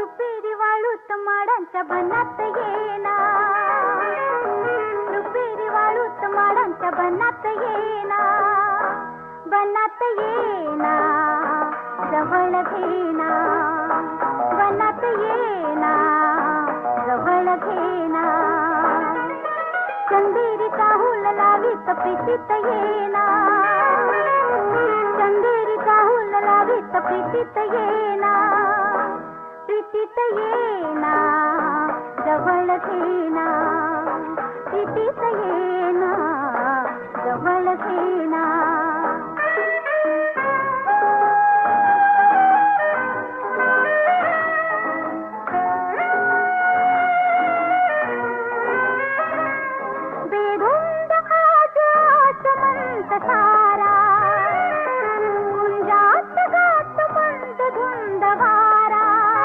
रुपेरी वाळूत माडांच्या बनात येना, रुपेरी वाळूत माडांच्या बनात येना, बनात येना जवळ घेना, बनात येना जवळ घेना, चंदेरी चाहूल लावीत प्रीतीत येना, चंदेरी चाहूल लावीत प्रीतीत येना.